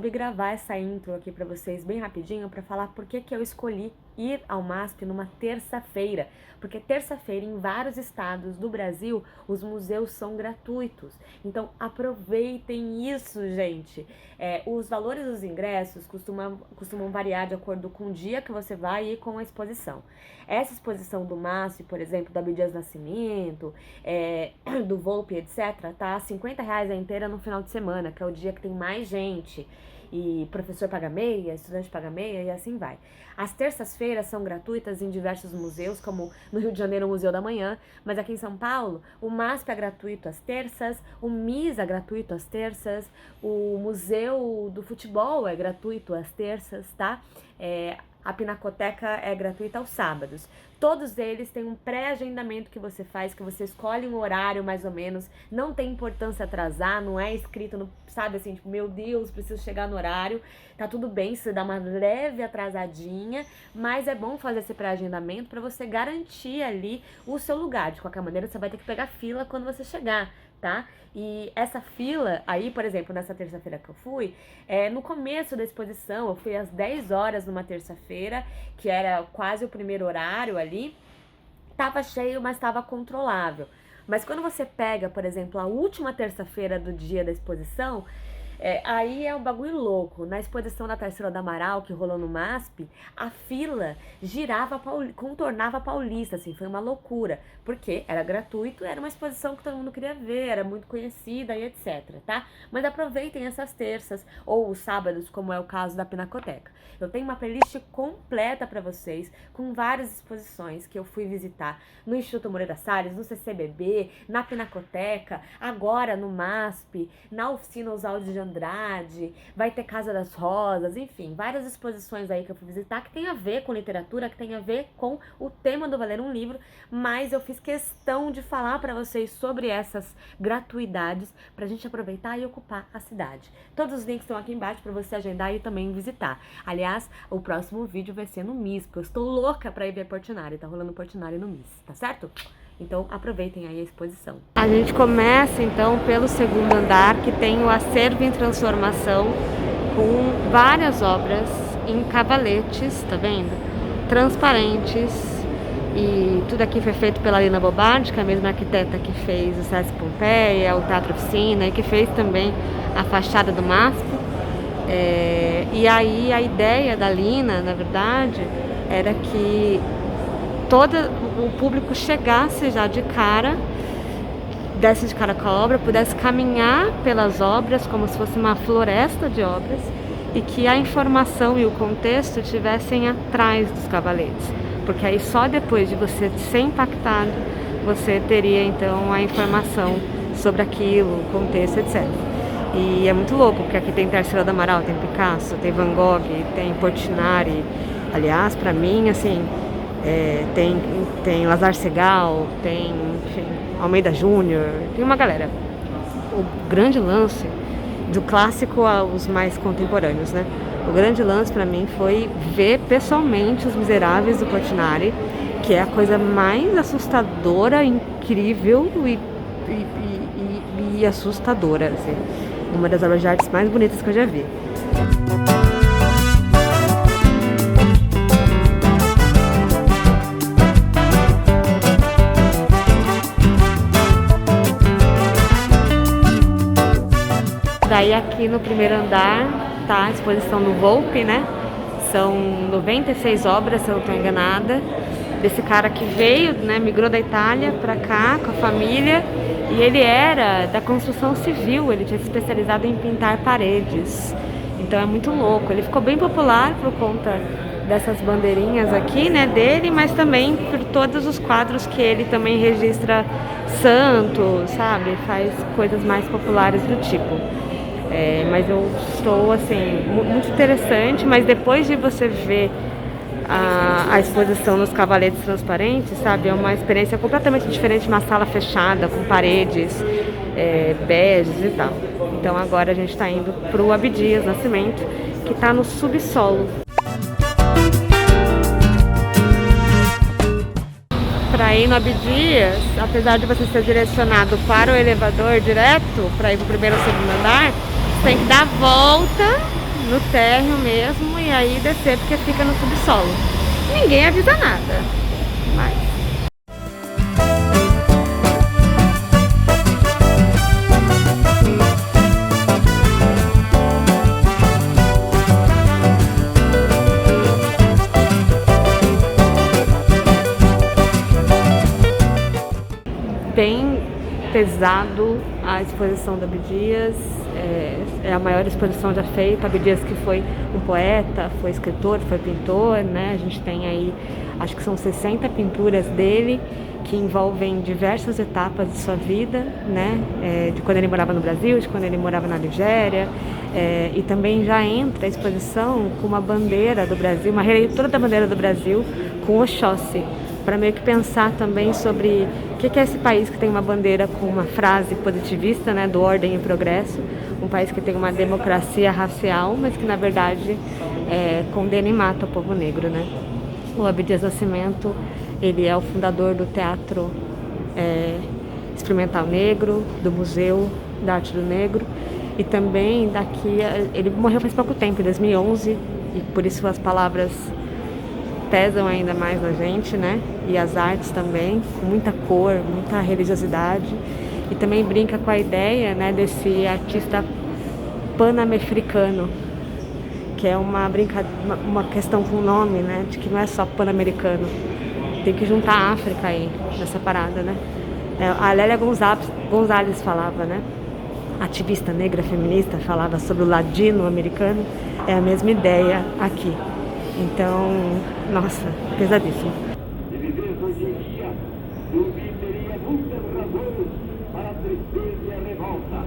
resolvi gravar essa intro aqui pra vocês bem rapidinho pra falar por que eu escolhi ir ao MASP numa terça-feira. Porque terça-feira, em vários estados do Brasil, os museus são gratuitos. Então, aproveitem isso, gente. Os valores dos ingressos costumam variar de acordo com o dia que você vai e com a exposição. Essa exposição do MASP, por exemplo, da Abdias Nascimento, do Volpi, etc., tá R$50 a inteira no final de semana, que é o dia que tem mais gente. E professor paga meia, estudante paga meia e assim vai. As terças-feiras são gratuitas em diversos museus, como no Rio de Janeiro o Museu da Manhã, mas aqui em São Paulo o MASP é gratuito às terças, o MIS é gratuito às terças, o Museu do Futebol é gratuito às terças, tá? A Pinacoteca é gratuita aos sábados. Todos eles têm um pré-agendamento que você faz, que você escolhe um horário mais ou menos, não tem importância atrasar, não é escrito, no, sabe assim, tipo, meu Deus, preciso chegar no horário, tá tudo bem se você dá uma leve atrasadinha, mas é bom fazer esse pré-agendamento para você garantir ali o seu lugar. De qualquer maneira, você vai ter que pegar fila quando você chegar, tá? E essa fila aí, por exemplo, nessa terça-feira que eu fui, no começo da exposição, eu fui às 10 horas numa terça-feira, que era quase o primeiro horário ali, tava cheio, mas tava controlável. Mas quando você pega, por exemplo, a última terça-feira do dia da exposição, aí é um bagulho louco. Na exposição da Tarsila do Amaral, que rolou no MASP, a fila girava, contornava a Paulista, assim, foi uma loucura. Porque era gratuito, era uma exposição que todo mundo queria ver, era muito conhecida e etc, tá? Mas aproveitem essas terças ou os sábados, como é o caso da Pinacoteca. Eu tenho uma playlist completa pra vocês, com várias exposições que eu fui visitar no Instituto Moreira Salles, no CCBB, na Pinacoteca, agora no MASP, na oficina Oswaldo de Andrade, vai ter Casa das Rosas, enfim, várias exposições aí que eu fui visitar que tem a ver com literatura, que tem a ver com o tema do Valer um Livro, mas eu fiz questão de falar pra vocês sobre essas gratuidades pra gente aproveitar e ocupar a cidade. Todos os links estão aqui embaixo pra você agendar e também visitar. Aliás, o próximo vídeo vai ser no MIS, porque eu estou louca pra ir ver Portinari, tá rolando Portinari no MIS, tá certo? Então aproveitem aí a exposição. A gente começa então pelo segundo andar, que tem o acervo em transformação, com várias obras em cavaletes, tá vendo? Transparentes. E tudo aqui foi feito pela Lina Bobardi, que é a mesma arquiteta que fez o Sesc Pompeia, o Teatro Oficina, e que fez também a fachada do MASP. E aí a ideia da Lina, na verdade, era que todo o público chegasse já de cara, desse de cara com a obra, pudesse caminhar pelas obras como se fosse uma floresta de obras e que a informação e o contexto estivessem atrás dos cavaletes, porque aí só depois de você ser impactado você teria então a informação sobre aquilo, o contexto, etc. E é muito louco, porque aqui tem Tarsila do Amaral, tem Picasso, tem Van Gogh, tem Portinari. Aliás, pra mim, assim, tem Lazar Segal, tem, enfim, Almeida Júnior, tem uma galera. O grande lance, do clássico aos mais contemporâneos, né? O grande lance pra mim foi ver pessoalmente Os Miseráveis do Portinari, que é a coisa mais assustadora, incrível e assustadora, assim. Uma das obras de artes mais bonitas que eu já vi. Daí aqui no primeiro andar tá a exposição do Volpi, né? São 96 obras, se eu não estou enganada, desse cara que veio, né, migrou da Itália para cá com a família, e ele era da construção civil, ele tinha se especializado em pintar paredes. Então é muito louco, ele ficou bem popular por conta dessas bandeirinhas aqui, né, dele, mas também por todos os quadros que ele também registra santos, sabe? Faz coisas mais populares do tipo. Mas eu estou, assim, muito interessante, mas depois de você ver a exposição nos cavaletes transparentes, sabe, é uma experiência completamente diferente, uma sala fechada, com paredes beges e tal. Então agora a gente está indo para o Abdias Nascimento, que está no subsolo. Para ir no Abdias, apesar de você ser direcionado para o elevador direto, para ir para o primeiro ou segundo andar, tem que dar a volta no térreo mesmo e aí descer porque fica no subsolo. Ninguém avisa nada, mas... Bem pesado a exposição do Abdias, é a maior exposição já feita. Abdias que foi um poeta, foi escritor, foi pintor, né? A gente tem aí, acho que são 60 pinturas dele, que envolvem diversas etapas de sua vida, né? De quando ele morava no Brasil, de quando ele morava na Nigéria, e também já entra a exposição com uma bandeira do Brasil, uma releitura da bandeira do Brasil com Oxóssi, para meio que pensar também sobre o que é esse país que tem uma bandeira com uma frase positivista, né, do ordem e progresso, um país que tem uma democracia racial, mas que na verdade condena e mata o povo negro, né? O Abdias Nascimento, ele é o fundador do Teatro Experimental Negro, do Museu da Arte do Negro, e também daqui, ele morreu faz pouco tempo, em 2011, e por isso as palavras pesam ainda mais na gente, né? E as artes também, com muita cor, muita religiosidade. E também brinca com a ideia, né, desse artista pan-americano, que é uma questão com o nome, né? De que não é só pan-americano. Tem que juntar a África aí, nessa parada, né? A Lélia Gonzalez falava, né? Ativista negra feminista, falava sobre o ladino-americano. É a mesma ideia aqui. Então, nossa, pesadíssimo. Se vivesse hoje em dia, Zumbi teria muitas razões para a tristeza e a revolta,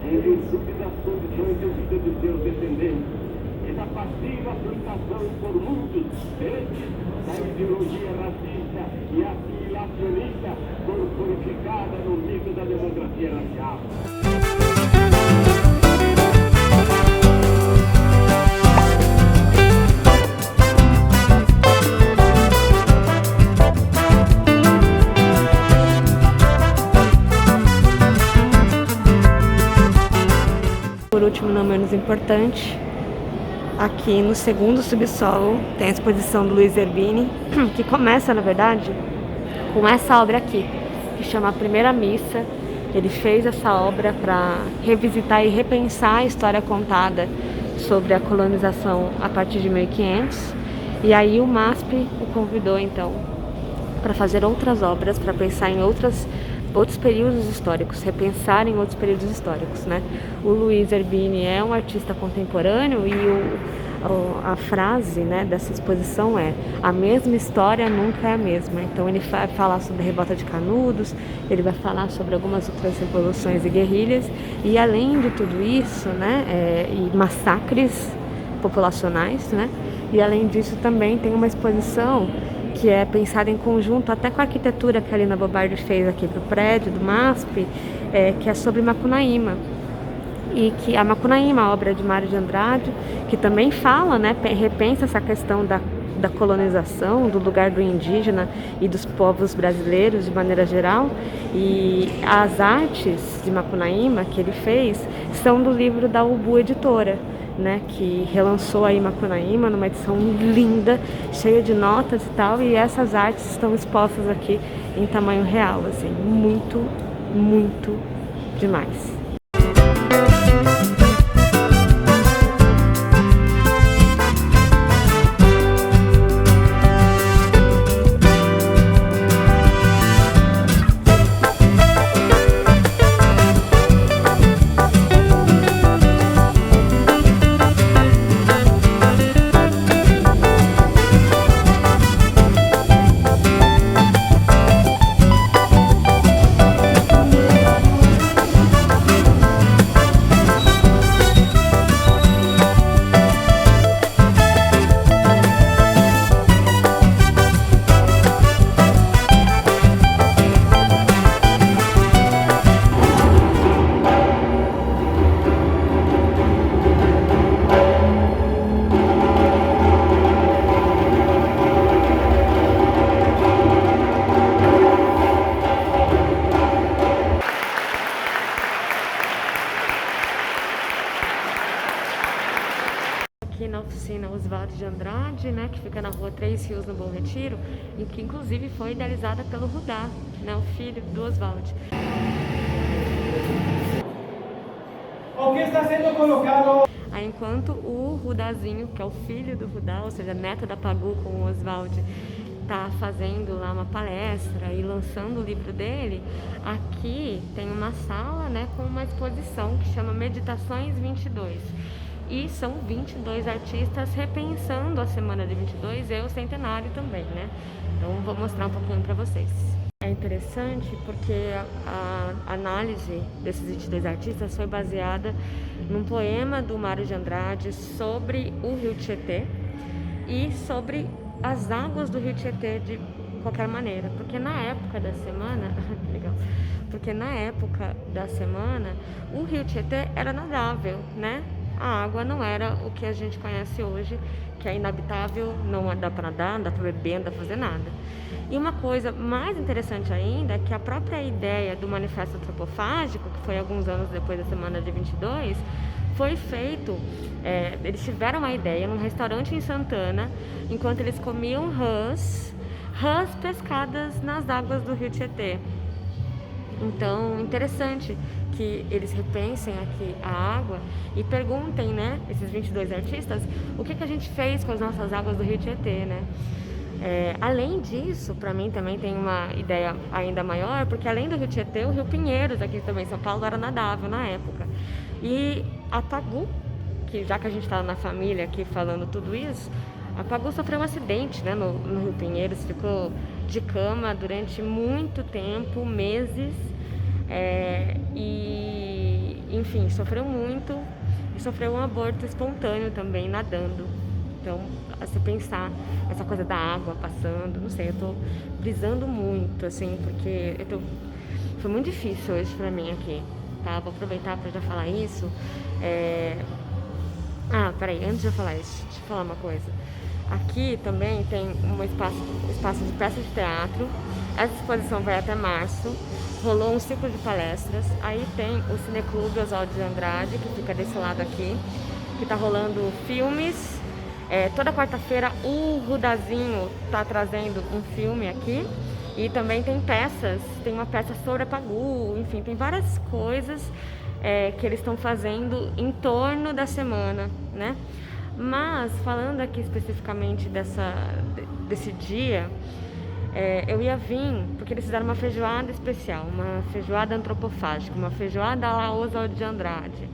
em virtude das condições de vida de seus descendentes e da passiva aceitação por muitos deles da ideologia racista e assimilacionista corporificada no mito da democracia racial. Por último, não menos importante, aqui no segundo subsolo tem a exposição do Luiz Zerbini, que começa, na verdade, com essa obra aqui, que chama A Primeira Missa. Ele fez essa obra para revisitar e repensar a história contada sobre a colonização a partir de 1500. E aí o MASP o convidou, então, para fazer outras obras, para pensar em outros períodos históricos, repensar em outros períodos históricos, né? O Luiz Zerbini é um artista contemporâneo e a frase, né, dessa exposição é: a mesma história nunca é a mesma. Então ele vai falar sobre a revolta de Canudos, ele vai falar sobre algumas outras revoluções e guerrilhas, e além de tudo isso, né, e massacres populacionais, né? E além disso também tem uma exposição que é pensada em conjunto até com a arquitetura que a Lina Bobardi fez aqui para o prédio do MASP, que é sobre Macunaíma. E que a Macunaíma, a obra de Mário de Andrade, que também fala, né, repensa essa questão da colonização, do lugar do indígena e dos povos brasileiros de maneira geral. E as artes de Macunaíma que ele fez são do livro da Ubu Editora, né, que relançou aí Macunaíma numa edição linda, cheia de notas e tal, e essas artes estão expostas aqui em tamanho real, assim, muito, muito demais. Oswald de Andrade, né, que fica na rua Três Rios, no Bom Retiro, e que inclusive foi idealizada pelo Rudá, né, o filho do Oswald. O que está sendo colocado? Aí, enquanto o Rudazinho, que é o filho do Rudá, ou seja, neto da Pagu com o Oswald, tá fazendo lá uma palestra e lançando o livro dele, aqui tem uma sala, né, com uma exposição que chama Meditações 22. E são 22 artistas repensando a semana de 22 e o centenário também, né? Então vou mostrar um pouquinho para vocês. É interessante porque a análise desses 22 artistas foi baseada num poema do Mário de Andrade sobre o Rio Tietê e sobre as águas do Rio Tietê de qualquer maneira, porque na época da semana, legal, porque na época da semana o Rio Tietê era nadável, né? A água não era o que a gente conhece hoje, que é inabitável, não dá para nadar, não dá para beber, não dá para fazer nada. E uma coisa mais interessante ainda é que a própria ideia do Manifesto Antropofágico, que foi alguns anos depois da semana de 22, foi feito, eles tiveram a ideia num restaurante em Santana, enquanto eles comiam rãs pescadas nas águas do Rio Tietê. Então, interessante que eles repensem aqui a água e perguntem, né, esses 22 artistas, o que a gente fez com as nossas águas do Rio Tietê, né? Além disso, para mim também tem uma ideia ainda maior, porque além do Rio Tietê, o Rio Pinheiros, aqui também em São Paulo, era nadável na época. E a Pagu, que já que a gente está na família aqui falando tudo isso, a Pagu sofreu um acidente, né, no Rio Pinheiros, ficou de cama durante muito tempo, meses, e enfim, sofreu muito e sofreu um aborto espontâneo também, nadando. Então, a se pensar essa coisa da água passando, não sei, eu tô brisando muito, assim, porque foi muito difícil hoje pra mim aqui, tá? Vou aproveitar pra já falar isso. Peraí, antes de eu falar isso, deixa eu falar uma coisa. Aqui também tem um espaço de peça de teatro. Essa exposição vai até março. Rolou um ciclo de palestras. Aí tem o Cineclube Oswald de Andrade, que fica desse lado aqui, que tá rolando filmes. Toda quarta-feira o Rudazinho tá trazendo um filme aqui. E também tem peças, tem uma peça sobre a Pagu, enfim, tem várias coisas que eles estão fazendo em torno da semana, né? Mas, falando aqui especificamente desse dia, eu ia vir, porque eles fizeram uma feijoada especial, uma feijoada antropofágica, uma feijoada à la Oswald de Andrade.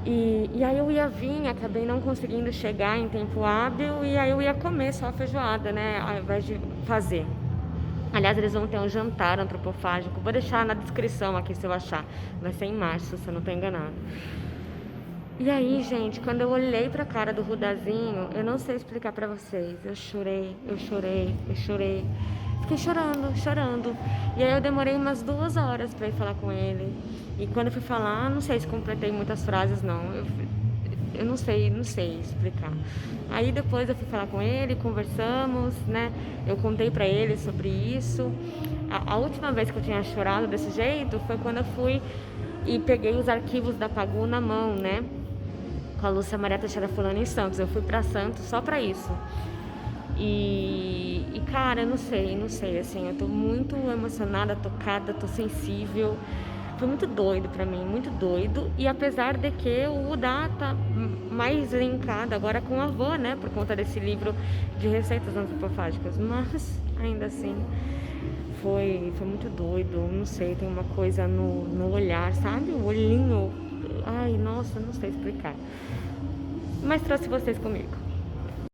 E aí eu ia vir, acabei não conseguindo chegar em tempo hábil, e aí eu ia comer só a feijoada, né, ao invés de fazer. Aliás, eles vão ter um jantar antropofágico, vou deixar na descrição aqui se eu achar, vai ser em março, se eu não estou enganado. E aí, gente, quando eu olhei pra cara do Rudazinho, eu não sei explicar pra vocês, eu chorei. Fiquei chorando. E aí eu demorei umas 2 horas pra ir falar com ele. E quando eu fui falar, não sei se completei muitas frases, não. Eu não sei explicar. Aí depois eu fui falar com ele, conversamos, né? Eu contei pra ele sobre isso. A última vez que eu tinha chorado desse jeito foi quando eu fui e peguei os arquivos da Pagu na mão, né? Com a Lúcia Maria Teixeira Fulano em Santos. Eu fui pra Santos só pra isso. E cara, eu não sei, assim, eu tô muito emocionada, tocada, tô sensível. Foi muito doido pra mim, muito doido. E apesar de que o Udá tá mais linkado agora com o avô, né? Por conta desse livro de receitas antropofágicas. Mas, ainda assim, foi muito doido. Não sei, tem uma coisa no olhar, sabe? O olhinho. Ai, nossa, não sei explicar. Mas trouxe vocês comigo.